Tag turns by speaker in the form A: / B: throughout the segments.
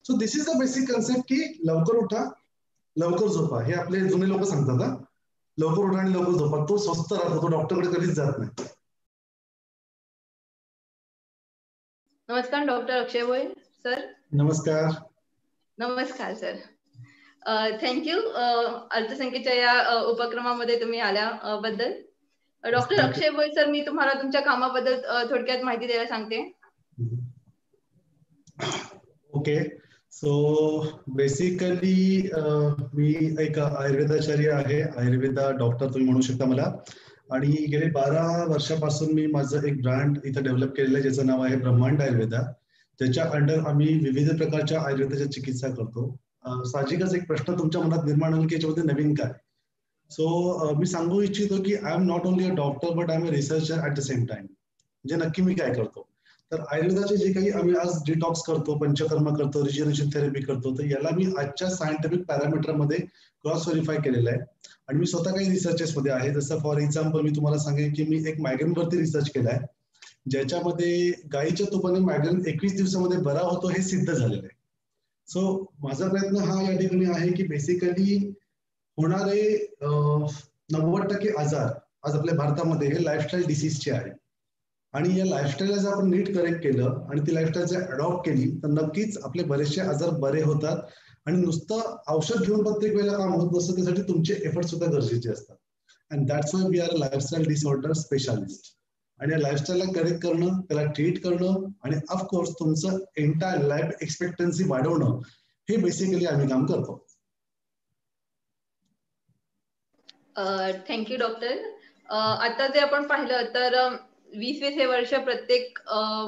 A: So this is the basic concept की लवकर उठा लवकर झोपा. हे आपले जुने लोक सांगतात. लवकर उठा आणि लवकर झोपा. तो स्वस्त राहतो, तो डॉक्टरकडे कधीच जात नाही.
B: नमस्कार डॉक्टर अक्षय भोई सर.
A: नमस्कार.
B: नमस्कार सर. थँक्यू अर्थसंख्येच्या या उपक्रमामध्ये तुम्ही आल्याबद्दल. डॉक्टर अक्षय भोई सर, मी तुम्हाला तुमच्या कामाबद्दल थोडक्यात माहिती द्यायला सांगते.
A: ओके. सो बेसिकली मी एक आयुर्वेदाचार्य आहे. आयुर्वेदा डॉक्टर तुम्ही म्हणू शकता मला. आणि गेले 12 वर्षापासून मी माझं एक ब्रँड इथं डेव्हलप केलेलं आहे, ज्याचं नाव आहे ब्रह्मांड आयुर्वेदा. त्याच्या अंडर आम्ही विविध प्रकारच्या आयुर्वेदाच्या चिकित्सा करतो. साहजिकच एक प्रश्न तुमच्या मनात निर्माण होईल की याच्यामध्ये नवीन काय. सो मी सांगू इच्छितो की I am not only a doctor but I am a researcher at the same time. म्हणजे नक्की मी काय करतो तर आयुर्वेदाचे जे काही आम्ही आज डिटॉक्स करतो, पंचकर्म करतो, रिजनरेशन थेरपी करतो, तर याला मी आजच्या सायंटिफिक पॅरामीटरमध्ये क्रॉस व्हेरीफाय केलेलं आहे. आणि मी स्वतः काही रिसर्चेस मध्ये आहे. जसं फॉर एक्झाम्पल मी तुम्हाला सांगेन की मी एक मायग्रेन वरती रिसर्च केलाय, ज्याच्यामध्ये गायीच्या तुपाने मायग्रेन 21 दिवसामध्ये बरा होतो हे सिद्ध झालेलं आहे. सो माझा प्रयत्न हा या ठिकाणी आहे की बेसिकली होणारे 90% आजार आज आपल्या भारतामध्ये हे लाईफस्टाईल डिसीजचे आहे. आणि या लाईफस्टाईलला जर आपण नीट करेक्ट केलं आणि ती लाईफस्टाईल जर अडॉप्ट केली तर नक्कीच आपले बरेचसे आजार बरे होतात. आणि नुसतं औषध घेऊन प्रत्येक वेळेला काम होत नसतं, त्यासाठी तुमचे एफर्ट सुद्धा गरजेचे असतात. And that's why we are lifestyle disorder specialist. आणि या लाईफस्टाईलला करेक्ट करणं, त्याला ट्रीट करणं आणि ऑफकोर्स तुमचं एंटायर लाईफ एक्सपेक्टन्सी वाढवणं, हे बेसिकली आम्ही काम करतो.
B: Thank you doctor. आता जे आपण पाहिलं तर 20 हे वर्ष प्रत्येक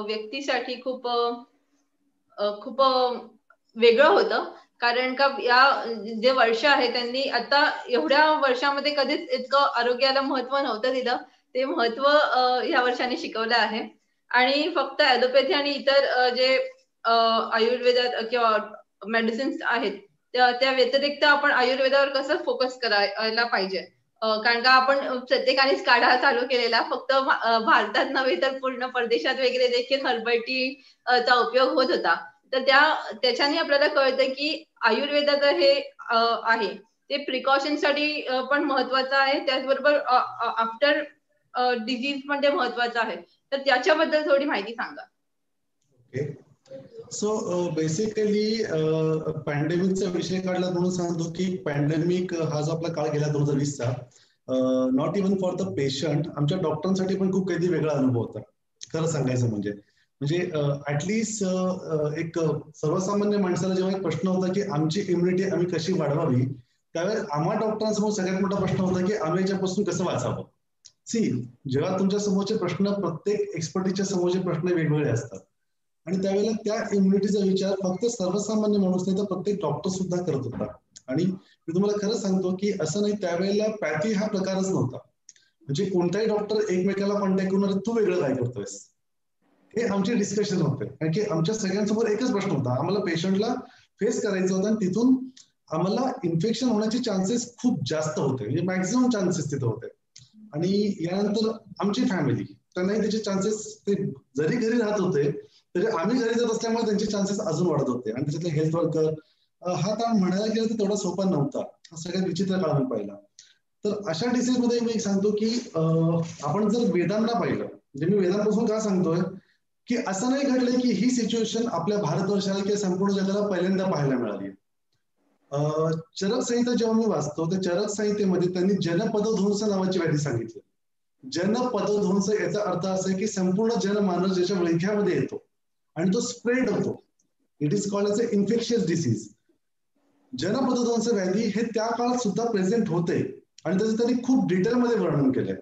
B: व्यक्तीसाठी खूप खूप वेगळं होतं. कारण का या जे वर्ष आहे त्यांनी आता एवढ्या वर्षामध्ये कधीच इतकं आरोग्याला महत्व नव्हतं दिलं, ते महत्व या वर्षाने शिकवलं आहे. आणि फक्त ॲलोपॅथी आणि इतर जे आयुर्वेदात किंवा मेडिसिन्स आहेत त्या व्यतिरिक्त आपण आयुर्वेदावर कसं फोकस करायला पाहिजे. कारण का आपण प्रत्येकानेच काढा चालू केलेला, फक्त भारतात नव्हे तर पूर्ण परदेशात वगैरे देखील हर्बल टी चा उपयोग होत होता. तर त्याच्याने आपल्याला कळतं की आयुर्वेदाचं हे आहे ते प्रिकॉशन साठी पण महत्वाचं आहे, त्याचबरोबर आफ्टर डिझीज मध्ये महत्वाचं आहे. तर त्याच्याबद्दल थोडी माहिती सांगा.
A: ओके. सो बेसिकली पॅन्डेमिकचा विषय काढला म्हणून सांगतो की पॅन्डेमिक हा जो आपला काळ गेला 2020चा, not even for the patient, आमच्या डॉक्टरांसाठी पण खूप काही वेगळा अनुभव होता खरं सांगायचं म्हणजे. ऍटलिस्ट एक सर्वसामान्य माणसाला जेव्हा एक प्रश्न होता की आमची इम्युनिटी आम्ही कशी वाढवावी, त्यावेळेस आम्हा डॉक्टरांसमोर सगळ्यात मोठा प्रश्न होता की आम्ही याच्यापासून कसं वाचावं. सी, जेव्हा तुमच्या समोरचे प्रश्न, प्रत्येक एक्सपर्टीच्या समोरचे प्रश्न वेगवेगळे असतात आणि त्यावेळेला त्या इम्युनिटीचा विचार फक्त सर्वसामान्य माणूस नाही तर प्रत्येक डॉक्टर सुद्धा करत होता. आणि मी तुम्हाला खरं सांगतो की असं नाही, त्यावेळेला पॅथी हा प्रकारच नव्हता. म्हणजे कोणताही डॉक्टर एकमेकाला कॉन्टॅक्ट करून तू वेगळं काय करतोयस, हे आमचे डिस्कशन होते. कारण की आमच्या सगळ्यांसमोर एकच प्रश्न होता, आम्हाला पेशंटला फेस करायचं होतं आणि तिथून आम्हाला इन्फेक्शन होण्याचे चान्सेस खूप जास्त होते, म्हणजे मॅक्झिमम चान्सेस तिथे होते. आणि यानंतर आमची फॅमिली, त्यांनाही त्याचे चान्सेस, ते जरी घरी राहत होते तरी आम्ही घरी जात असल्यामुळे त्यांचे चान्सेस अजून वाढत होते. आणि त्याच्यातले हेल्थ वर्कर, हा काळ म्हणायला गेलं तर तेवढा सोपा नव्हता. हा सगळ्यात विचित्र काळ मी पाहिला. तर अशा डिसीज मध्ये मी सांगतो की आपण जर वेदांना पाहिलं, म्हणजे मी वेदांपासून का सांगतोय की असं नाही घडलंय की ही सिच्युएशन आपल्या भारतवर्षाला किंवा संपूर्ण जगाला पहिल्यांदा पाहायला मिळाली. चरक संहिता जेव्हा मी वाचतो त्या चरक संहितेमध्ये त्यांनी जनपदध्वंस नावाची व्याधी सांगितली. जनपदध्वंस याचा अर्थ असा आहे की संपूर्ण जनमानस ज्याच्या विळख्यामध्ये येतो आणि तो स्प्रेड होतो. It is called as a infectious disease. जनपदध्वंस व्याधी हे त्या काळात सुद्धा प्रेझेंट होते आणि त्याचं त्यांनी खूप डिटेलमध्ये वर्णन केलंय.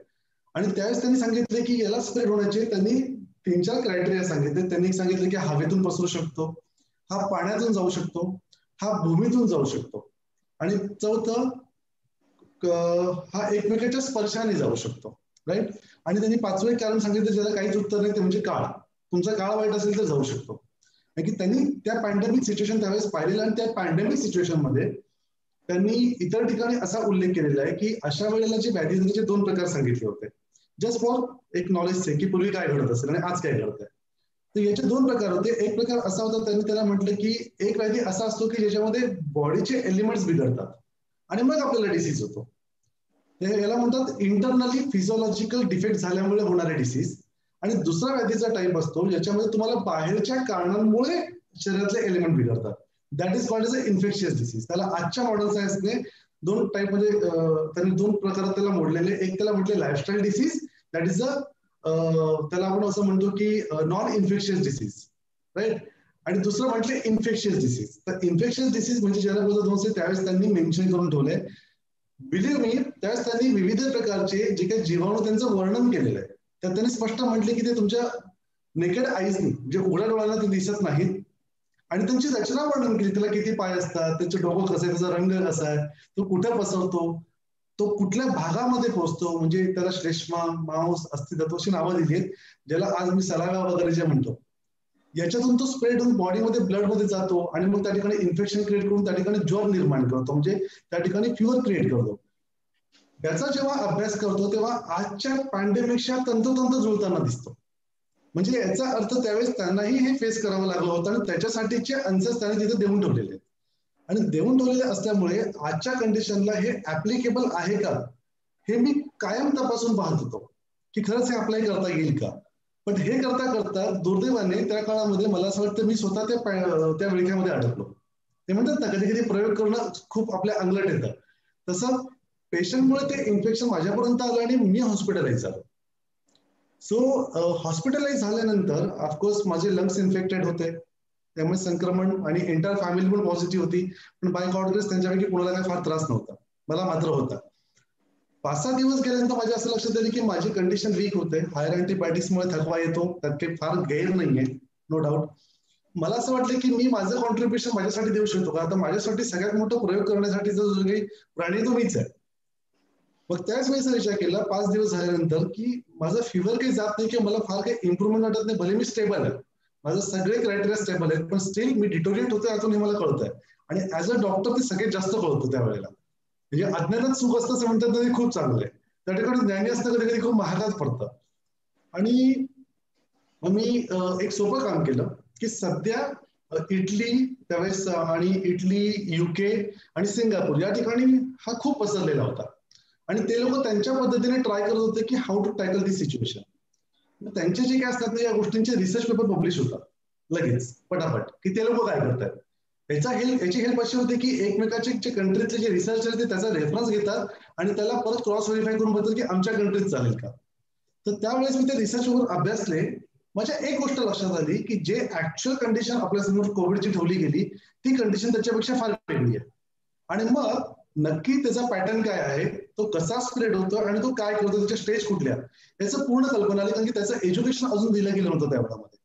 A: आणि त्यावेळेस त्यांनी सांगितले की याला स्प्रेड होण्याचे त्यांनी 3-4 क्रायटेरिया सांगितले. त्यांनी सांगितलं की हवेतून पसरू शकतो, हा पाण्यातून जाऊ शकतो, हा भूमीतून जाऊ शकतो आणि चौथं हा एकमेकाच्या स्पर्शाने जाऊ शकतो. राईट. आणि त्यांनी 5वं कारण सांगितलं ज्याला काहीच उत्तर नाही, ते म्हणजे काळ. तुमचा काळ वाईट असेल तर जाऊ शकतो. की त्यांनी त्या पॅन्डेमिक सिच्युएशन त्यावेळेस पाहिलेलं आणि त्या पॅन्डेमिक सिच्युएशन मध्ये त्यांनी इतर ठिकाणी असा उल्लेख केलेला आहे की अशा वेळेला जे व्याधीचे 2 प्रकार सांगितले होते. जस्ट फॉर एक नॉलेज आहे की पूर्वी काय घडत असेल आणि आज काय घडत आहे. तर याचे दोन प्रकार होते. एक प्रकार असा होता, त्यांनी त्याला म्हटलं की एक व्याधी असा असतो की ज्याच्यामध्ये बॉडीचे एलिमेंट्स बिघडतात आणि मग आपल्याला डिसीज होतो. याला म्हणतात इंटरनली फिजिओलॉजिकल डिफेक्ट झाल्यामुळे होणारे डिसीज. आणि दुसरा व्याधीचा टाईप असतो ज्याच्यामध्ये तुम्हाला बाहेरच्या कारणांमुळे शरीरातले एलिमेंट बिघडतात. That is called as a infectious disease. त्याला आजच्या मॉडर्न सायन्सने दोन टाईप म्हणजे त्यांनी दोन प्रकारात त्याला मोडलेले. एक त्याला म्हटले lifestyle disease, that is a त्याला आपण असं म्हणतो की नॉन इन्फेक्शियस डिसीज, राईट. आणि दुसरं म्हटले इन्फेक्शियस डिसीज. तर इन्फेक्शियस डिसीज म्हणजे ज्याला बोलतो त्यावेळेस त्यांनी मेन्शन करून ठेवलंय. बिलीव्ह मी, त्यावेळेस त्यांनी विविध प्रकारचे जे काही जीवाणू त्यांचं वर्णन केलेलं आहे. तर त्यांनी स्पष्ट म्हटले की ते तुमच्या नेकेड आईजनी म्हणजे उघड्या डोळ्याला ते दिसत नाहीत. आणि त्यांची रचना वर्णन केली. त्याला किती पाय असतात, त्यांचे डोकं कसं आहे, त्याचा रंग कसा आहे, तो कुठे पसरतो, तो कुठल्या भागामध्ये पोहोचतो, म्हणजे त्याला श्लेष्मा, मांस, अस्थितत्व अशी नावं दिली आहेत, ज्याला आज मी सलागा वगैरे जे म्हणतो. याच्यातून तो स्प्रेड होऊन बॉडीमध्ये ब्लडमध्ये जातो आणि मग त्या ठिकाणी इन्फेक्शन क्रिएट करून त्या ठिकाणी ज्वर निर्माण करतो, म्हणजे त्या ठिकाणी फ्युअर क्रिएट करतो. याचा जेव्हा अभ्यास करतो तेव्हा आजच्या पॅन्डेमिकच्या तंतोतंत जुळताना दिसतो. म्हणजे याचा अर्थ त्यावेळेस त्यांनाही हे फेस करावं लागलं होतं आणि त्याच्यासाठीचे आन्सर्स त्यांनी तिथे देऊन ठेवलेले आहेत. आणि देऊन ठेवलेले असल्यामुळे आजच्या कंडिशनला हे ऍप्लिकेबल आहे का हे मी कायम तपासून पाहत होतो की खरंच हे अप्लाय करता येईल का. पण हे करता करता दुर्दैवाने त्या काळामध्ये मला असं वाटतं मी स्वतः त्या विळख्यामध्ये अडकलो. ते म्हणतात ना कधी कधी प्रयोग करणं खूप आपल्या अंगलट येतं. तसं पेशंटमुळे ते इन्फेक्शन माझ्यापर्यंत आलं आणि मी हॉस्पिटलाइज झालो. सो हॉस्पिटलाइज झाल्यानंतर ऑफकोर्स माझे लंग्स इन्फेक्टेड होते, त्यामुळे संक्रमण आणि एंटायर फॅमिली पण पॉझिटिव्ह होती. पण बाय गॉड ग्रेस त्यांच्यापैकी कोणाला काही फार त्रास नव्हता, मला मात्र होता. 5-6 दिवस गेल्यानंतर माझ्या असं लक्षात आलं की माझी कंडिशन वीक होते. हायर अँटीबायोटिक्समुळे थकवा येतो, त्यात काही फार गैर नाहीये, नो डाऊट. मला असं वाटलं की मी माझं कॉन्ट्रीब्युशन माझ्यासाठी देऊ शकतो का. आता माझ्यासाठी सगळ्यात मोठा प्रयोग करण्यासाठी जो काही प्राणी तो मीच आहे. मग त्याच वेळेस विचार केला 5 दिवस झाल्यानंतर की माझं फिवर काही जात नाही किंवा मला फार काही इम्प्रुव्हमेंट वाटत नाही. भले मी स्टेबल आहे, माझं सगळे क्रायटेरिया स्टेबल आहेत, पण स्टील मी डिटोरिएट होतोय यातून हे मला कळतंय. आणि ऍज अ डॉक्टर ते सगळ्यात जास्त कळतं त्यावेळेला. म्हणजे अज्ञानात सुख असतं असं म्हणतात ते खूप चांगलं आहे. त्या ठिकाणी ज्ञानी असतं कधी कधी खूप महागात पडतं. आणि मी एक सोपं काम केलं की सध्या इटली त्यावेळेस आणि इटली, युके आणि सिंगापूर या ठिकाणी हा खूप पसरलेला होता. आणि ते लोक त्यांच्या पद्धतीने ट्राय करत होते की how to tackle this situation. त्यांचे जे काय असतात ना या गोष्टींचे रिसर्च पेपर पब्लिश होतात लगेच पटापट की ते लोक काय करतात. याची हेल्प अशी होते की एकमेकाचे जे कंट्रीचे जे रिसर्च आहे ते त्याचा रेफरन्स घेतात आणि त्याला परत क्रॉस व्हेरीफाय करून बघतात की आमच्या कंट्रीत चालेल का. तर त्यावेळेस मी ते रिसर्च पेपर अभ्यासले. माझ्या एक गोष्ट लक्षात आली की जे ऍक्च्युअल कंडिशन आपल्यासमोर कोविडची ठेवली गेली ती कंडिशन त्याच्यापेक्षा फार वेगळी आहे. आणि मग नक्की त्याचा पॅटर्न काय आहे, तो कसा स्प्रेड होतो आणि तो काय करतो, त्याच्या स्टेज कुठल्या, याचं पूर्ण कल्पना आली. कारण की त्याचं एज्युकेशन अजून दिलं गेलं नव्हतं त्यावेळेमध्ये.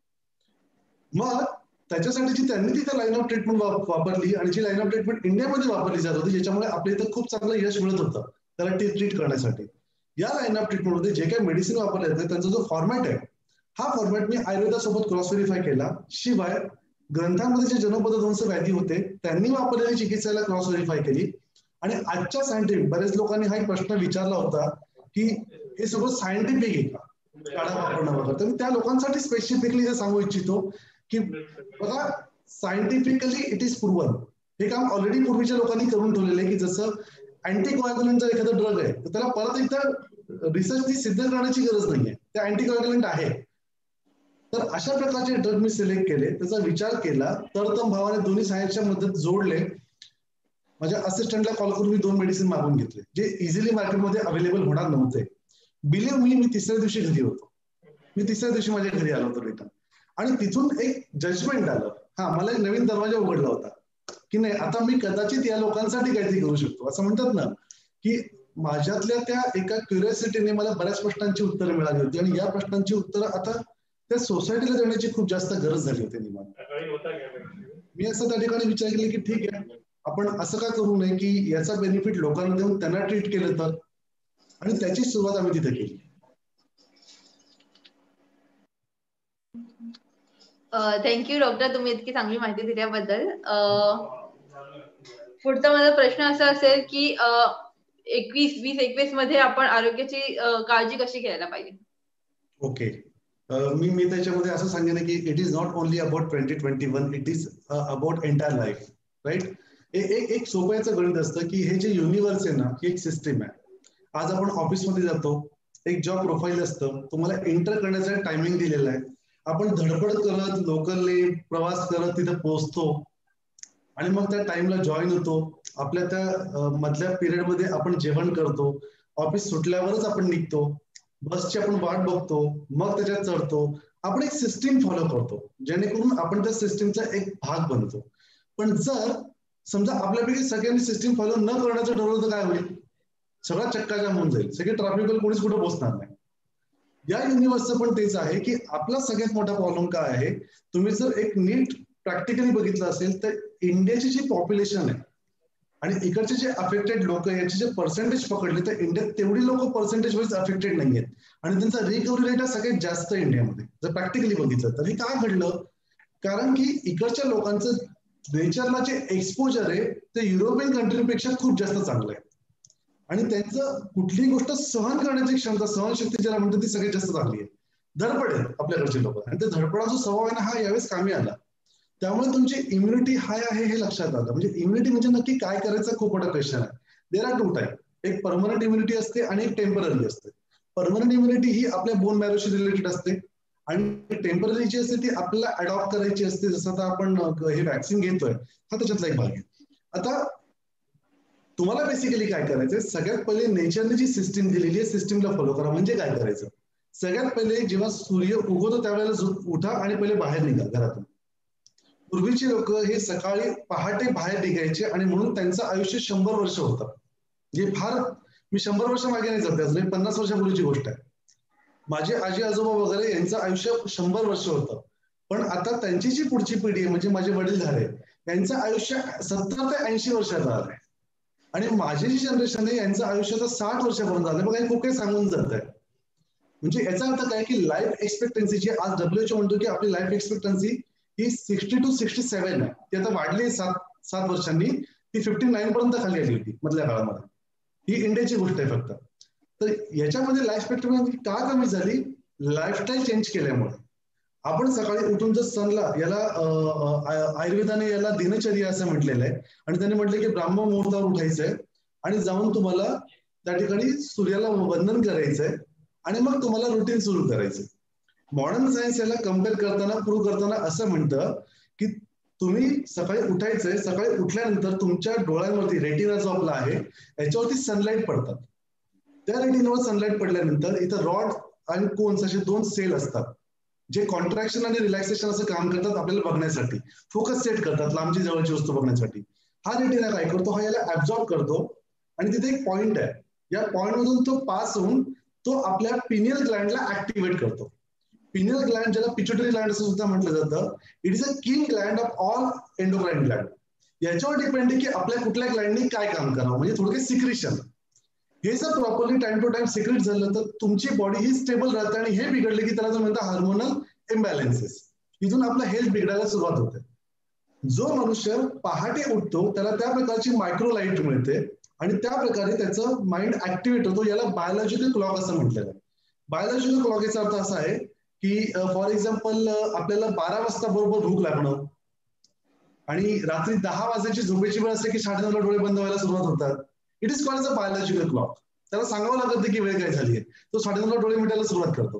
A: मग त्याच्यासाठी त्यांनी तिथे लाईन ऑफ ट्रीटमेंट वापरली आणि जी लाईन ऑफ ट्रीटमेंट इंडियामध्ये वापरली जात होती ज्याच्यामुळे आपल्या इथं खूप चांगलं यश मिळत होतं त्याला ट्रीट करण्यासाठी. या लाईन ऑफ ट्रीटमेंटमध्ये जे काही मेडिसिन वापरले जाते त्यांचा जो फॉर्मॅट आहे हा फॉर्मॅट मी आयुर्वेदासोबत क्रॉस व्हेरीफाय केला. शिवाय ग्रंथांमध्ये जे जनोपदध्वंस व्याधी होते त्यांनी वापरलेली चिकित्साला क्रॉस व्हेरीफाय केली. आणि आजच्या सायंटिफिक बरेच लोकांनी हा एक प्रश्न विचारला होता की हे सगळं सायंटिफिक आहे का काढा वापरणं वगैरे. तर त्या लोकांसाठी स्पेसिफिकली हे सांगू इच्छितो की बघा सायंटिफिकली इट इज प्रूव्हन. हे काम ऑलरेडी पूर्वीच्या लोकांनी करून ठेवलेलं आहे की जसं अँटीकोॲग्युलंट जर एखादा ड्रग आहे तर त्याला परत एकदा रिसर्च सिद्ध करण्याची गरज नाहीये, ते अँटीकोॲग्युलंट आहे. तर अशा प्रकारचे ड्रग मी सिलेक्ट केले, त्याचा विचार केला, तरतम भावाने दोन्ही सायन्सच्या मदत जोडले. माझ्या असिस्टंटला कॉल करून मी 2 मेडिसिन मागून घेतले जे इझिली मार्केटमध्ये अवेलेबल होणार नव्हते. बिलीव्ह मी तिसऱ्या दिवशी घरी होतो. मी तिसऱ्या दिवशी माझ्या घरी आलो होतो रिटर्न. आणि तिथून एक जजमेंट आलं. हा मला एक नवीन दरवाजा उघडला होता की नाही आता मी कदाचित या लोकांसाठी काहीतरी करू शकतो. असं म्हणतात ना की माझ्यातल्या त्या एका क्युरियोसिटीने मला बऱ्याच प्रश्नांची उत्तरं मिळाली होती आणि या प्रश्नांची उत्तरं आता त्या सोसायटीला देण्याची खूप जास्त गरज झाली होती निर्माण. मी असं त्या ठिकाणी विचार केला की ठीक आहे आपण असं का करू नये की याचा बेनिफिट लोकांना देऊन त्यांना ट्रीट केलं तर. आणि त्याची सुरुवात आम्ही तिथे केली.
B: थँक्यू डॉक्टर, तुम्ही इतकी चांगली माहिती दिल्याबद्दल. पुढचा माझा प्रश्न असा असेल की 2021 मध्ये आपण आरोग्याची काळजी कशी घ्यायला पाहिजे.
A: ओके, मी त्याच्यामध्ये असं सांगेन की it is not only about 2021, it is about entire life, right. एक सोपं याचं गणित असतं की हे जे युनिव्हर्स आहे ना, ही एक सिस्टीम आहे. आज आपण ऑफिसमध्ये जातो, एक जॉब प्रोफाईल असतं, तुम्हाला एंटर करण्याचा टायमिंग दिलेला आहे. आपण धडपड करत लोकलने प्रवास करत तिथे पोहोचतो आणि मग त्या टाइमला जॉईन होतो. आपल्या त्या मधल्या पिरियडमध्ये आपण जेवण करतो, ऑफिस सुटल्यावरच आपण निघतो, बसची आपण वाट बघतो, मग त्याच्यात चढतो. आपण एक सिस्टीम फॉलो करतो जेणेकरून आपण त्या सिस्टीमचा एक भाग बनतो. पण जर समजा आपल्यापैकी सगळ्यांनी सिस्टीम फॉलो न करण्याचं ठरवलं तर काय होईल? सगळा चक्का जाम होऊन जाईल, सगळे ट्रॅफिकला कोणीच कुठे पोहोचणार नाही. या युनिव्हर्सचं पण तेच आहे की आपला सगळ्यात मोठा प्रॉब्लेम काय आहे, तुम्ही जर एक नीट प्रॅक्टिकली बघितलं असेल तर इंडियाची जी पॉप्युलेशन आहे आणि इकडचे जे अफेक्टेड लोक आहे याचे जे पर्सेंटेज पकडले तर इंडियात तेवढी लोक पर्सेंटेज वाईज अफेक्टेड नाही आहेत आणि त्यांचा रिकव्हरी रेट हा सगळ्यात जास्त इंडियामध्ये जर प्रॅक्टिकली बघितलं तर. हे का घडलं? कारण की इकडच्या लोकांचं नेचरला जे एक्सपोजर आहे ते युरोपियन कंट्रीपेक्षा खूप जास्त चांगलं आहे आणि त्यांचं कुठलीही गोष्ट सहन करण्याची क्षमता, सहनशक्ती ज्याला म्हणतात ती सगळ्यात जास्त चांगली आहे. धडपड आहे आपल्याकडचे लोक आणि ते धडपडा जो स्वभाव आहे ना हा यावेळेस कामी आला. त्यामुळे तुमची इम्युनिटी हाय आहे हे लक्षात आलं. म्हणजे इम्युनिटी म्हणजे नक्की काय करायचं खूप मोठा क्वेश्चन आहे. देर आर टू टाईप, एक परमनंट इम्युनिटी असते आणि एक टेम्पररी असते. परमनंट इम्युनिटी ही आपल्या बोन मॅरोशी रिलेटेड असते आणि टेम्पररी जी असते ती आपल्याला अडॉप्ट करायची असते. जसं आता आपण हे वॅक्सिन घेतोय हा त्याच्यातला एक भाग आहे. आता तुम्हाला बेसिकली काय करायचंय, सगळ्यात पहिले नेचरने जी सिस्टीम दिलेली आहे सिस्टीमला फॉलो करा. म्हणजे काय करायचं, सगळ्यात पहिले जेव्हा सूर्य उगवतो त्यावेळेला उठा आणि पहिले बाहेर निघा घरातून. पूर्वीचे लोक हे सकाळी पहाटे बाहेर निघायचे आणि म्हणून त्यांचं आयुष्य 100 वर्ष होतं. जे फार, मी 100 वर्ष मागे नाही जात, 50 वर्षापूर्वीची गोष्ट आहे. माझे आजी आजोबा वगैरे यांचं आयुष्य 100 वर्ष होतं. पण आता त्यांची जी पुढची पिढी आहे म्हणजे माझे वडीलधारे यांचं आयुष्य 70 ते 80 वर्षाचं आहे आणि माझी जी जनरेशन आहे यांचं आयुष्य 60 वर्षापर्यंत झालं. बघा हे खूप काही सांगून जात आहे. म्हणजे याचा अर्थ काय की लाईफ एक्सपेक्टन्सी जी आज WHO म्हणतो की आपली लाईफ एक्सपेक्टन्सी ही 60 to 67 आहे. ती आता वाढली 7 वर्षांनी, ती 59 पर्यंत खाली आली होती मधल्या काळामध्ये. ही इंडियाची गोष्ट आहे फक्त. तर याच्यामध्ये लाईफ एक्सपेक्टन्सी का कमी झाली? लाईफस्टाईल चेंज केल्यामुळे. आपण सकाळी उठून जर सनला, याला आयुर्वेदाने याला दिनचर्या असं म्हटलेलं आहे आणि त्याने म्हटलं की ब्राह्मण मुहूर्तावर उठायचंय आणि जाऊन तुम्हाला त्या ठिकाणी सूर्याला वंदन करायचंय आणि मग तुम्हाला रुटीन सुरू करायचंय. मॉडर्न सायन्स याला कम्पेअर करताना, प्रूव्ह करताना असं म्हणतं की तुम्ही सकाळी उठायचंय, सकाळी उठल्यानंतर तुमच्या डोळ्यांवरती रेटिना जो आपला आहे याच्यावरती सनलाईट पडतात. त्या रेटिनावर सनलाईट पडल्यानंतर इथं रॉड आणि कोन्स असे 2 सेल असतात जे कॉन्ट्रॅक्शन आणि रिलॅक्सेशन असं काम करतात आपल्याला बघण्यासाठी, फोकस सेट करतात लांबची जवळची वस्तू बघण्यासाठी. हा रेटिना काय करतो, हा याला ऍब्झॉर्ब करतो आणि तिथे एक पॉइंट आहे, या पॉइंट मधून तो पास होऊन तो आपल्या पिनियल ग्लँडला ऍक्टिव्हेट करतो. पिनियल ग्लँड ज्याला पिट्युटरी ग्लँड असं सुद्धा म्हटलं जातं, it is a king Gland of all endocrine Gland. याच्यावर डिपेंड आहे की आपल्या कुठल्या ग्लँडनी काय काम करावं, म्हणजे थोडक्यात सिक्रेशन. हे जर properly time to time secret झालं तर तुमची बॉडी ही स्टेबल राहते आणि हे बिघडले की त्याला जो म्हणतात हार्मोनल इम्बॅलन्सेस, इथून आपलं हेल्थ बिघडायला सुरुवात होते. जो मनुष्य पहाटे उठतो त्याला त्या प्रकारची मायक्रोलाइट मिळते आणि त्या प्रकारे त्याचं माइंड ऍक्टिव्हेट होतो. याला बायोलॉजिकल क्लॉक असं म्हटलेलं आहे. बायोलॉजिकल क्लॉक याचा अर्थ असा आहे की फॉर एक्झाम्पल आपल्याला 12 वाजता बरोबर भूक लागणं आणि रात्री 10 वाजायची झोपेची वेळ असते की 9:30ला डोळे बंद व्हायला सुरुवात होतात. It is called a biological clock. त्याला सांगावं लागत नाही की वेळ काय झाली आहे, तो 9:30ला डोळे मिटायला सुरुवात करतो.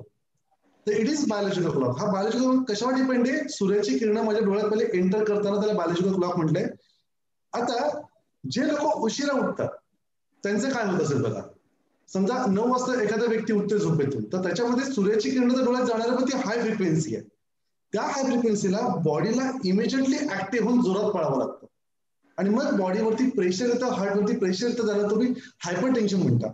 A: तर इट इज बायोलॉजिकल क्लॉक. हा बायोलॉजिकल क्लॉक कशावर डिपेंड आहे? सूर्याची किरणं माझ्या डोळ्यात पहिले एंटर करताना त्याला बायोलॉजिकल क्लॉक म्हटलंय. आता जे लोक उशिरा उठतात त्यांचं काय होत असेल बघा. समजा 9 वाजता एखादा व्यक्ती उठते झोपेतून, तर त्याच्यामध्ये सूर्याची किरण तर डोळ्यात जाणार पण ती हाय फ्रिक्वेन्सी आहे. त्या हाय फ्रिक्वेन्सीला बॉडीला इमिजिएटली ऍक्टिव्ह होऊन जोरात पळावं लागतं आणि मग बॉडीवरती प्रेशर येतं, हार्टवरती प्रेशर येतं, त्याला तुम्ही हायपर टेन्शन म्हणता,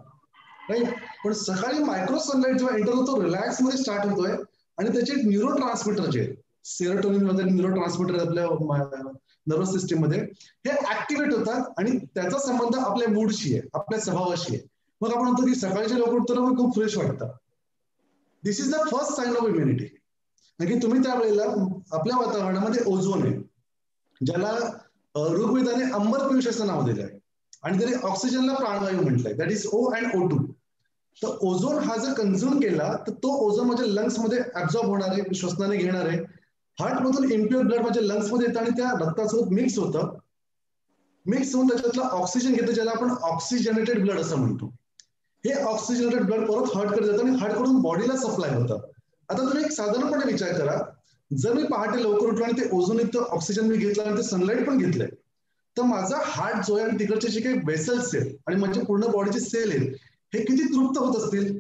A: राईट. पण सकाळी मायक्रो सनलाईट जेव्हा एंटर होतो रिलॅक्स मध्ये स्टार्ट होतोय आणि त्याचे न्यूरो ट्रान्समिटर जे सेरोटोनिन वगैरे न्यूरो ट्रान्समिटर आपल्या नर्वस सिस्टीम मध्ये हे ऍक्टिव्हेट होतात आणि त्याचा संबंध आपल्या मूडशी आहे, आपल्या स्वभावाशी आहे. मग आपण म्हणतो की सकाळचे लोक उठताना खूप फ्रेश वाटतं. This is the first sign of immunity. की तुम्ही त्यावेळेला आपल्या वातावरणामध्ये ओझोन आहे, ज्याला ऋग्वेदाने अंबर पियुष असं नाव दिलं आहे आणि त्याने ऑक्सिजनला प्राणवायू म्हटलंय, that is O and O2. तर ओझोन हा जर कन्झ्युम केला तर तो ओझोन माझ्या लंग्स मध्ये ऍब्झॉर्ब होणार आहे, श्वसनाने घेणार आहे, हार्ट मधून इम्प्युअर ब्लड माझ्या लंग्स मध्ये येतं आणि त्या रक्तासोबत मिक्स होतं, मिक्स होऊन त्याच्यातलं ऑक्सिजन घेतं, ज्याला आपण ऑक्सिजनेटेड ब्लड असं म्हणतो. हे ऑक्सिजनेटेड ब्लड परत हार्टकडे जातं आणि हार्टकडून बॉडीला सप्लाय होतं. आता तुम्ही एक साधारणपणे विचार करा, जर मी पहाटे लवकर उठलो आणि ते ओझोनयुक्त ऑक्सिजन मी घेतलं आणि ते सनलाईट पण घेतलंय, तर माझा हार्ट जो आहे आणि तिकडचे जे काही वेसल्स आहेत आणि म्हणजे पूर्ण बॉडीचे सेल आहेत हे किती तृप्त होत असतील.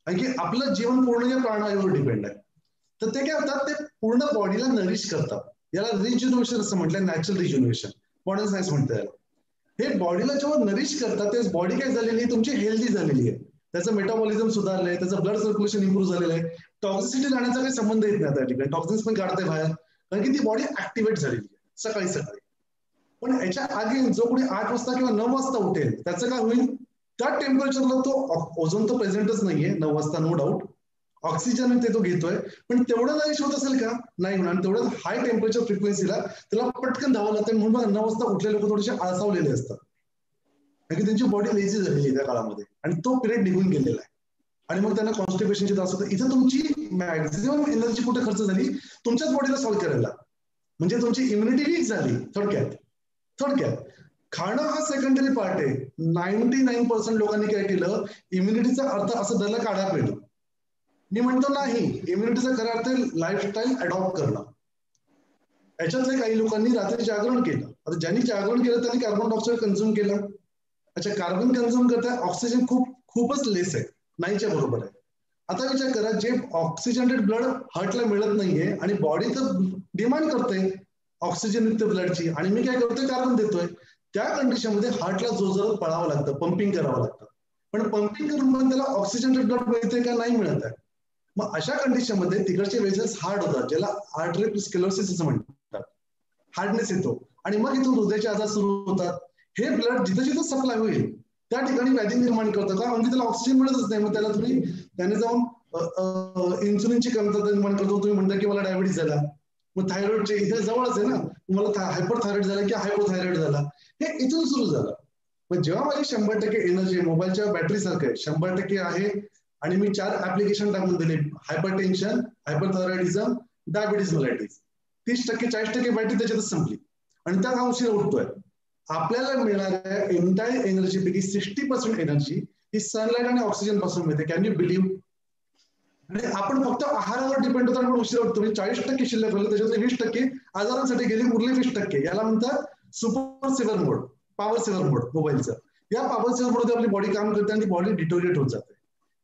A: आणखी आपलं जीवन पूर्ण या प्राणवायूवर डिपेंड आहे. तर ते काय होतात, ते पूर्ण बॉडीला नरिश करतात. याला रिज्युनेशन असं म्हटलं, नॅचरल रिज्युनेशन मॉडर्न सायन्स म्हणतं याला. हे बॉडीला जेव्हा नरिश करतात तेच बॉडी काय झालेली आहे, तुमची हेल्दी झालेली आहे, त्याचं मेटाबॉलिझम सुधारलंय, त्याचं ब्लड सर्क्युलेशन इम्प्रूव्ह झालेलं आहे, टॉक्सिसिटी जाण्याचा काही संबंध येत नाही त्या ठिकाणी, टॉक्सिन्स पण काढते बाहेर, कारण की ती बॉडी ऍक्टिव्हेट झालेली आहे सकाळी सकाळी. पण याच्या आधी जो कोणी 8 वाजता किंवा 9 वाजता उठेल त्याचं काय होईल, त्या टेम्परेचरला तो ओझोन तर प्रेझेंटच नाहीये 9 वाजता, नो डाऊट, ऑक्सिजन ते तो घेतोय, पण तेवढं नाही होत असेल का, नाही होणार. तेवढं हाय टेम्परेचर फ्रिक्वेन्सीला त्याला पटकन धावावं लागतं, म्हणून 9 वाजता उठलेले लोक थोडेसे आळसावलेले असतात, कारण की त्यांची बॉडी लेझी झालेली आहे त्या काळामध्ये आणि तो पिरियड निघून गेलेला आहे आणि मग त्यांना कॉन्स्टिपेशनचे त्रास होतात. इथं तुमची मॅक्झिमम एनर्जी कुठे खर्च झाली, तुमच्याच बॉडीला सॉल्व्ह करायला, म्हणजे तुमची इम्युनिटी वीक झाली. थोडक्यात खाणं हा सेकंडरी पार्ट आहे. 99% लोकांनी काय केलं, इम्युनिटीचा अर्थ असं धरला काढा पिणं. मी म्हणतो नाही, इम्युनिटीचा खरा अर्थ लाईफस्टाईल अडॉप्ट करणं. याच्यातले काही लोकांनी रात्री जागरण केलं. आता ज्यांनी जागरण केलं त्यांनी कार्बन डायऑक्साईड कन्झ्युम केलं. अच्छा, कार्बन कन्झ्युम करताय, ऑक्सिजन खूपच लेस आहे, नाहीच्या बरोबर आहे. आता विचार करा, जे ऑक्सिजनेटेड ब्लड हार्टला मिळत नाहीये आणि बॉडी तर डिमांड करते ऑक्सिजन युक्त ब्लडची, आणि मी काय करतोय, कार्बन देतोय, त्या कंडिशनमध्ये हार्टला जोर पळावं लागतं, पंपिंग करावं लागतं. पण पंपिंग करून पण त्याला ऑक्सिजनेटेड ब्लड मिळते का, नाही मिळत आहे. मग अशा कंडिशनमध्ये तिकडचे वेसल्स हार्ड होतात, ज्याला आर्टरीस्क्लेरोसिस असं म्हणतात, हार्डनेस येतो, आणि मग इथून हृदयाचे आजार सुरू होतात. हे ब्लड जिथं जिथं सप्लाय होईल त्या ठिकाणी व्याधी निर्माण करतं का, म्हणजे त्याला ऑक्सिजन मिळतच नाही. मग त्याने जाऊन इन्सुलिनची कमतरता निर्माण करतो. तुम्ही म्हणता की मला डायबिटीस झाला, मग थायरॉइडचे इथे जवळच आहे ना, तुम्हाला हायपरथायरॉइड झाला की हायपोथायरॉइड झाला, हे इथून सुरू झालं. मग जेव्हा माझी 100% एनर्जी मोबाईलच्या बॅटरी सारखं आहे, 100% आहे, आणि मी 4 ऍप्लिकेशन टाकून दिले, हायपरटेन्शन, हायपरथायरॉइडिझम, डायबिटीस मेलायटिस, 30%, 40% बॅटरी त्याच्यातच संपली आणि त्या उशिरा उठतोय. आपल्याला मिळणाऱ्या एंटायर एनर्जीपैकी 60% एनर्जी ही सनलाईट आणि ऑक्सिजन पासून मिळते. Can you believe? आणि आपण फक्त आहारावर डिपेंड होतो आणि उशिरा उठतो. 40% शिल्लक राहिलं, त्याच्यातले 20% आजारांसाठी गेली, उरले 20%. याला म्हणतात सुपर सेव्हर मोड, पॉवर सेव्हर मोड मोबाईलचं. या पॉवर सेव्हर मोड आपली बॉडी काम करते आणि बॉडी डिटोरिएट होत जाते.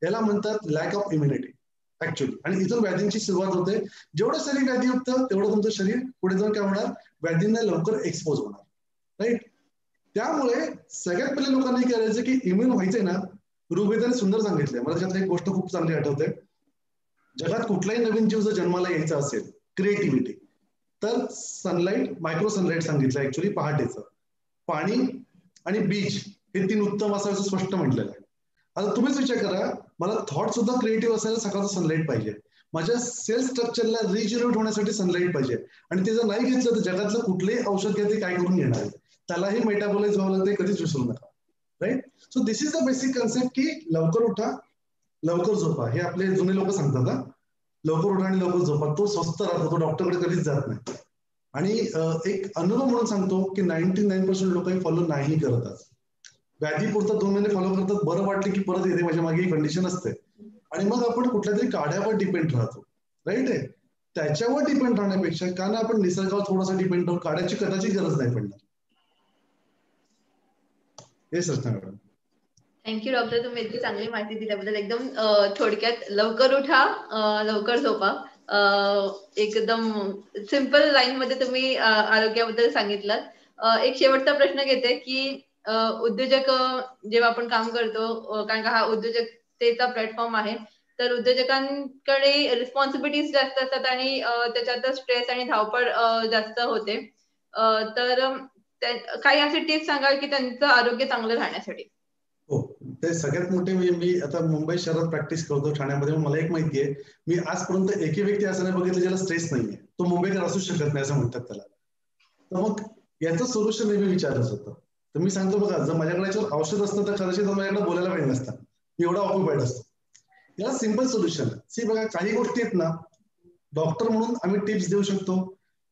A: याला म्हणतात लॅक ऑफ इम्युनिटी ऍक्च्युअली, आणि इथून व्याधींची सुरुवात होते. जेवढं शरीर व्याधीयुक्त तेवढं तुमचं शरीर पुढे जाऊन काय होणार, व्याधींना लवकर एक्सपोज होणार, राईट. त्यामुळे सगळ्यात पहिले लोकांनी करायचं की इम्युन व्हायचंय ना, ऋग्वेदाने सुंदर सांगितलंय. मला त्यातली एक गोष्ट खूप चांगली आठवते. जगात कुठलाही नवीन जीव जर जन्माला यायचा असेल, क्रिएटिव्हिटी, तर सनलाईट, मायक्रो सनलाईट सांगितलं ऍक्च्युली, पहाटेचं पाणी आणि बीज हे 3 उत्तम असायचं स्पष्ट म्हटलेलं आहे. आता तुम्हीच विचार करा, मला थॉट सुद्धा क्रिएटिव्ह असायला सकाळचं सनलाईट पाहिजे, माझ्या सेल स्ट्रक्चरला रिजनरेट होण्यासाठी सनलाईट पाहिजे, आणि ते जर नाही घेतलं तर जगातलं कुठलंही औषध घ्या ते काय करून घेणार आहे, त्यालाही मेटाबॉलाइज व्हावं लागतं, कधीच विसरू नका, right. So this is the basic concept की लवकर उठा, लवकर झोपा. हे आपले जुने लोक सांगतात, लवकर उठा आणि लवकर झोपा. तो स्वस्त राहतो, तो डॉक्टरकडे कधीच जात नाही. आणि एक अनुभव म्हणून सांगतो की 99% लोक फॉलो नाही करतात. व्याधीपुरतं 2 महिने फॉलो करतात, बरं वाटलं की परत येते, माझ्या मागे कंडिशन असते, आणि मग आपण कुठल्या तरी काढ्यावर डिपेंड राहतो, राईट आहे. त्याच्यावर डिपेंड राहण्यापेक्षा का ना आपण निसर्गावर थोडासा डिपेंड राहून काढ्याची कदाचित गरज नाही पडणार. हे सर मॅडम.
B: थँक्यू डॉक्टर, तुम्ही इतकी चांगली माहिती दिल्याबद्दल. एकदम थोडक्यात लवकर उठा, लवकर झोपा, एकदम सिंपल लाईन मध्ये तुम्ही आरोग्याबद्दल सांगितलं. एक शेवटचा प्रश्न घेते की उद्योजक जेव्हा आपण काम करतो, कारण का हा उद्योजकतेचा प्लॅटफॉर्म आहे, तर उद्योजकांकडे रिस्पॉन्सिबिलिटीज जास्त असतात आणि त्याच्यात स्ट्रेस आणि धावपळ जास्त होते. तर काही असे टिप्स सांगाल की त्यांचं आरोग्य चांगलं राहण्यासाठी?
A: हो, ते सगळ्यात मोठे मी आता मुंबई शहरात प्रॅक्टिस करतो, ठाण्यामध्ये, मला एक माहिती आहे, मी आजपर्यंत एकही व्यक्ती असं नाही बघितलं ज्याला स्ट्रेस नाहीये, तो मुंबईकर असू शकत नाही असं म्हणतात त्याला. तर मग याचं सोल्युशन नेहमी विचारच होतं. तर मी सांगतो बघा, जर माझ्याकडे औषध असतं तर कदाचित माझ्याकडे बोलायला वेळ नसता, एवढा ऑक्युपाईड असतो. याला सिंपल सोल्युशन सी बघा, काही गोष्टी आहेत ना, डॉक्टर म्हणून आम्ही टिप्स देऊ शकतो,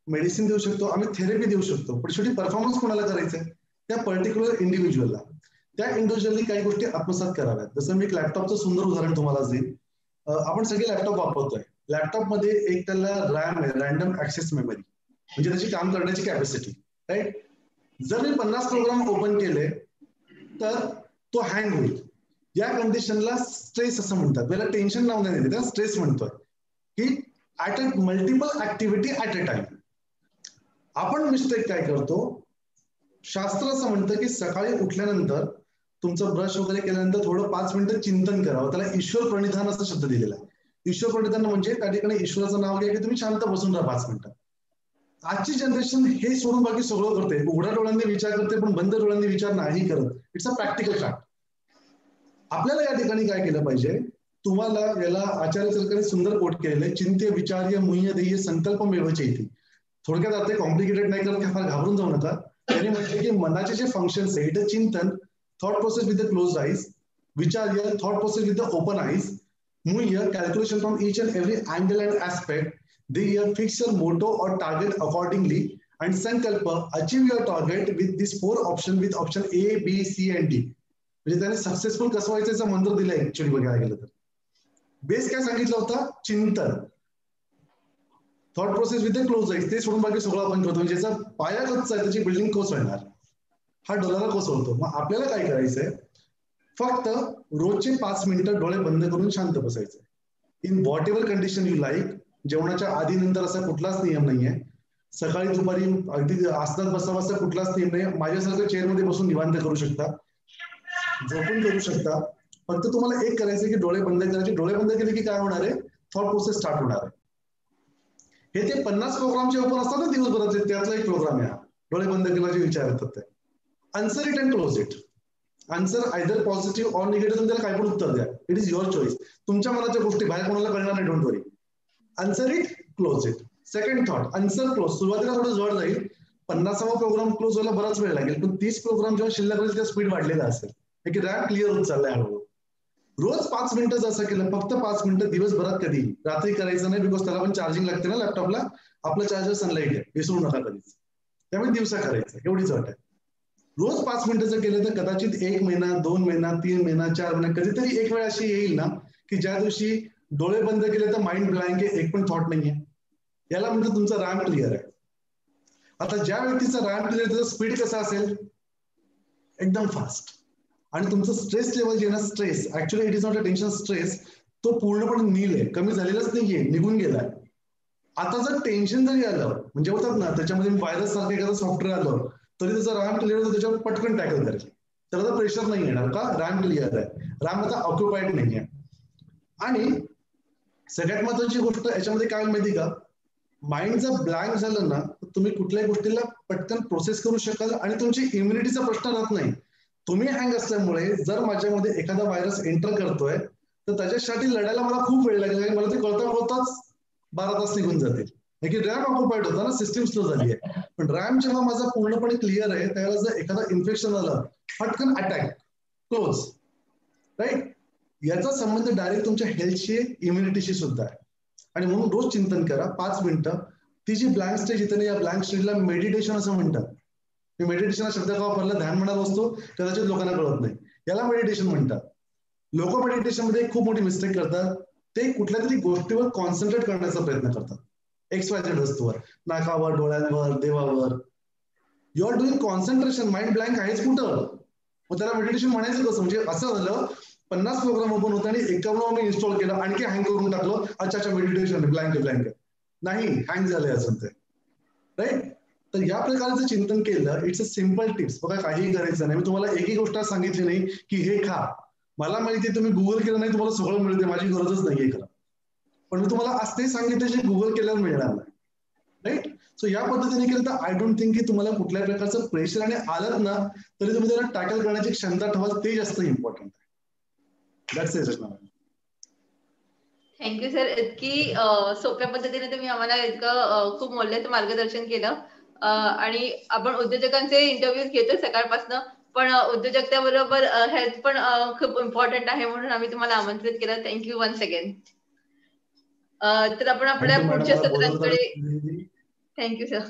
A: मेडिसिन देऊ शकतो, आम्ही थेरपी देऊ शकतो, पण शेवटी परफॉर्मन्स कोणाला करायचंय? त्या पर्टिक्युलर इंडिव्हिज्युअलला. त्या इंडिव्हिज्युअलनी काही गोष्टी आत्मसात कराव्यात. जसं मी एक लॅपटॉपचं सुंदर उदाहरण तुम्हाला देईन. आपण सगळे लॅपटॉप वापरतोय. लॅपटॉपमध्ये एक त्याला रॅम आहे, रॅन्डम ऍक्सेस मेमरी, म्हणजे त्याची काम करण्याची कॅपॅसिटी, राईट? जर मी 50 प्रोग्राम ओपन केले तर तो हँग होईल. या कंडिशनला स्ट्रेस असं म्हणतात. त्याला टेन्शन नाव नाही देत, स्ट्रेस म्हणतोय, की at a multiple activity at a time. आपण मिस्टेक काय करतो, शास्त्र असं म्हणतं की सकाळी उठल्यानंतर तुमचं ब्रश वगैरे केल्यानंतर थोडं 5 मिनिटं चिंतन करावं. त्याला ईश्वर प्रणिधान असा शब्द दिलेला आहे. ईश्वर प्रणिधान म्हणजे त्या ठिकाणी ईश्वराचं नाव घ्या की तुम्ही शांत बसून राहा 5 मिनिटं. आजची जनरेशन हे सोडून बाकी सगळं करते, उघड्या डोळ्यांनी विचार करते पण बंद डोळ्यांनी विचार नाही करत. It's a practical fact. आपल्याला या ठिकाणी काय केलं पाहिजे, तुम्हाला याला आचार्य चरकांनी सुंदर कोट केलेलं आहे, चिंत्य विचार्य मुह्य ध्येय संकल्पमेव चैती. थोडक्यात अर्थ कॉम्प्लिकेटेड नाही करत, फार घाबरून जाऊ नका. त्यांनी म्हटलं की मनाचे जे फंक्शन्स आहे, इट चिंतन, thought process with the close eyes, विचार्य, thought process with the open eyes, मुह्य, calculation from each and every angle and aspect, ध्येय, फिक्स युअर मोटो और टार्गेट अकॉर्डिंगली, अँड संकल्प, achieve your target with this 4 option, with option A, B, C and D. म्हणजे त्याने successful कसं व्हायचा मंत्र दिलाय ऍक्च्युअली बघायला गेलं तर. बेस काय सांगितलं होतं? चिंतन, thought process with the close eyes, ते सोडून बाकी सगळं आपण करतो. म्हणजे ज्याचा पाया कच्चा आहे त्याची बिल्डिंग कोसळणार, हा डोलारा कोसळतो. मग आपल्याला काय करायचंय, फक्त रोजचे 5 मिनिटं डोळे बंद करून शांत बसायचं. In what ever condition you like. जेवणाच्या आधी नंतर असा कुठलाच नियम नाहीये. सकाळी दुपारी अगदी आसनात बसा कुठलाच नियम नाही. माझ्यासारखं चेअरमध्ये बसून निवांत करू शकता, झोपून करू शकता. फक्त तुम्हाला एक करायचं की डोळे बंद करायचे. डोळे बंद केले की काय होणार आहे, थॉट प्रोसेस स्टार्ट होणार आहे. हे ते 50 प्रोग्रामचे ओपन असतात ना दिवसभरातले, त्यातला एक प्रोग्राम आहे हा. डोळे बंद केल्याचे विचार येतात ते. Answer it and close it. Answer either positive or negative, तुम्ही त्याला काय पण उत्तर द्या. It is your choice. तुमच्या मनाच्या गोष्टी बाहेर कोणाला कळणार नाही, don't worry. Answer it, close it. Second thought, answer close. सुरुवातीला थोडं जड जाईल, 50वा प्रोग्राम क्लोज व्हायला बराच वेळ लागेल, पण 30 प्रोग्राम जेव्हा शिल्लक राहील तेव्हा स्पीड वाढलेला असेल, की रॅम्प क्लिअर होत चाललाय हळूहळू. रोज 5 मिनिटं जसं केलं, फक्त 5 मिनिटं दिवसभरात, कधी रात्री करायचं नाही, बिकॉज त्याला पण चार्जिंग लागते ना लॅपटॉपला. आपलं चार्जर सनलाईट आहे, विसरू नका कधीच. त्यामुळे दिवसा करायचं, एवढीच अट आहे. रोज 5 मिनिटं जर केलं तर कदाचित 1 महिना, 2 महिना, 3 महिना, 4 महिना, कधीतरी एक वेळ अशी येईल ना की ज्या दिवशी डोळे बंद केले तर माइंड ब्लँक आहे, एक पण थॉट नाहीये. याला म्हणजे तुमचा रॅम्प क्लिअर आहे. आता ज्या व्यक्तीचा रॅम्प क्लिअर, त्याचा स्पीड कसा असेल, एकदम फास्ट. आणि तुमचं स्ट्रेस लेवल जे ना, stress actually it is not a tension, stress तो पूर्णपणे नील आहे, कमी झालेलाच नाहीये, निघून गेलाय. आता जर टेन्शन जरी आलं, म्हणजे होतात ना त्याच्यामध्ये व्हायरस सारखं एखादं सॉफ्टवेअर आलं, तरी त्याचा रॅम क्लिअर होतो, त्याच्यावर पटकन टॅकल करेल. त्याला तर प्रेशर नाही येणार, का रॅम क्लिअर आहे, रॅम आता ऑक्युपाईड नाहीये. आणि सगळ्यात महत्वाची गोष्ट याच्यामध्ये काय माहिती का, माइंड जर ब्लँक झालं ना, तर तुम्ही कुठल्याही गोष्टीला पटकन प्रोसेस करू शकाल आणि तुमची इम्युनिटीचा प्रश्न राहत नाही. तुम्ही हँग असल्यामुळे जर माझ्यामध्ये एखादा व्हायरस एंटर करतोय तर त्याच्यासाठी लढायला मला खूप वेळ लागेल, मला ते कळता कळताच 12 तास निघून जातील. की रॅम ऑक्युपाईड होता ना, सिस्टीम स्लो झाली आहे. पण रॅम जेव्हा माझा पूर्णपणे क्लिअर आहे, त्यावेळेला जर एखादा इन्फेक्शन झालं, पटकन अटॅक, क्लोज, राईट. याचा संबंध डायरेक्ट तुमच्या हेल्थशी, इम्युनिटीशी सुद्धा आहे. आणि म्हणून रोज चिंतन करा 5 मिनिटं. ती जी ब्लँक स्टेज येते ना, या ब्लँक स्टेजला मेडिटेशन असं म्हणतात. मेडिटेशन हा शब्द का वापरला, ध्यान म्हणाला असतो, कदाचित लोकांना कळत नाही. याला मेडिटेशन म्हणतात. लोक मेडिटेशन मध्ये खूप मोठी मिस्टेक करतात. ते कुठल्या तरी गोष्टीवर कॉन्सन्ट्रेट करण्याचा प्रयत्न करतात, XYZ वस्तूवर, नाकावर, डोळ्यांवर, देवावर. You are doing concentration, mind blank आहेच कुठं, मग त्याला मेडिटेशन म्हणायचं कसं? म्हणजे असं झालं 50 प्रोग्राम ओपन होते आणि 51 मी इन्स्टॉल केलं, आणखी हँग करून टाकलं, अच्छा मेडिटेशन ब्लँक ब्लँक नाही, हँग झालंय अजून ते, राईट. तर या प्रकारचं चिंतन केलं, इट्स अ सिम्पल टिप्स. बघा काही करायचं नाही, मी तुम्हाला एकही गोष्ट सांगितली नाही की हे खा. मला माहिती तुम्ही गुगल केलं नाही, तुम्हाला सगळं मिळते, माझी गरजच नाहीये खरं. पण मी तुम्हाला आज ते सांगितलं जे गुगल केल्यावर मिळणार नाही, राईट. सो या पद्धतीने केलं तर आय डोंट थिंक की तुम्हाला कुठल्याही प्रकारचं प्रेशर आणि आलं ना तरी तुम्ही त्याला टॅकल करण्याची क्षमता ठेवाल, ते जास्त इम्पॉर्टंट आहे. That's it.
B: Thank you sir. इतकी सोप्या पद्धतीने तुम्ही आम्हाला इतकं खूप मौल्यवान मार्गदर्शन केलं. आणि आपण उद्योजकांचे इंटरव्ह्यू घेतो सकाळपासून, पण उद्योजकतेबरोबर हेल्थ पण खूप इम्पॉर्टंट आहे, म्हणून आम्ही तुम्हाला आमंत्रित केलं. Thank you once again. तर आपण आपल्या पुढच्या सत्रांकडे. Thank you sir.